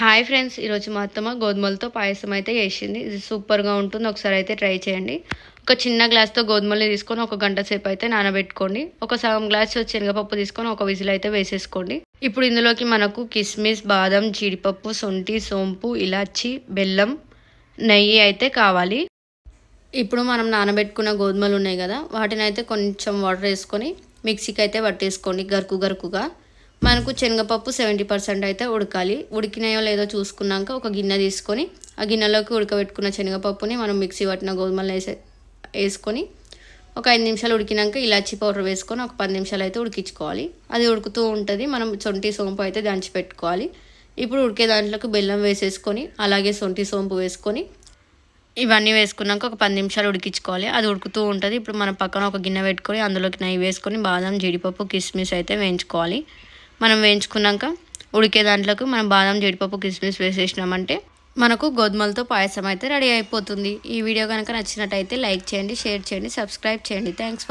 Hi friends, ఈరోజు మా అత్తమ్మ గోధుమలతో పాయసం అయితే చేసింది. ఇది సూపర్గా ఉంటుంది. ఒకసారి అయితే ట్రై చేయండి. ఒక చిన్న గ్లాస్తో గోధుమలు తీసుకొని ఒక గంట సేపు అయితే నానబెట్టుకోండి. ఒక సగం గ్లాస్ శనగపప్పు తీసుకొని ఒక విజిల్ అయితే వేసేసుకోండి. ఇప్పుడు ఇందులోకి మనకు కిస్మిస్, బాదం, జీడిపప్పు, శొంఠి, సోంపు, ఇలాచి, బెల్లం, నెయ్యి అయితే కావాలి. ఇప్పుడు మనం నానబెట్టుకున్న గోధుమలు ఉన్నాయి కదా, వాటిని అయితే కొంచెం వాటర్ వేసుకొని మిక్సీకి అయితే పట్టేసుకోండి గరుకుగా. మనకు శనగపప్పు 70% అయితే ఉడకాలి. ఉడికినాయో లేదో చూసుకున్నాక ఒక గిన్నె తీసుకొని ఆ గిన్నెలోకి ఉడకబెట్టుకున్న శనగపప్పుని మనం మిక్సీ పట్టిన గోధుమలు వేసుకొని ఒక 5 నిమిషాలు ఉడికినాక ఇలాచీ పౌడర్ వేసుకొని ఒక 10 నిమిషాలు అయితే ఉడికించుకోవాలి. అది ఉడుకుతూ ఉంటుంది. మనం శొంఠి సోంపు అయితే దంచి పెట్టుకోవాలి. ఇప్పుడు ఉడికే దాంట్లోకి బెల్లం వేసేసుకొని అలాగే శొంఠి సోంపు వేసుకొని ఇవన్నీ వేసుకున్నాక ఒక 10 నిమిషాలు ఉడికించుకోవాలి. అది ఉడుకుతూ ఉంటుంది. ఇప్పుడు మనం పక్కన ఒక గిన్నె పెట్టుకొని అందులోకి నెయ్యి వేసుకొని బాదం, జీడిపప్పు, కిస్మిస్ అయితే వేయించుకోవాలి. మనం వేయించుకున్నాక ఉడికే దాంట్లోకి మనం బాదం, జీడిపప్పు, కిస్మిస్ వేసేసినామంటే మనకు గోధుమలతో పాయసం అయితే రెడీ అయిపోతుంది. ఈ వీడియో కనుక నచ్చినట్టయితే లైక్ చేయండి, షేర్ చేయండి, సబ్స్క్రైబ్ చేయండి. Thanks for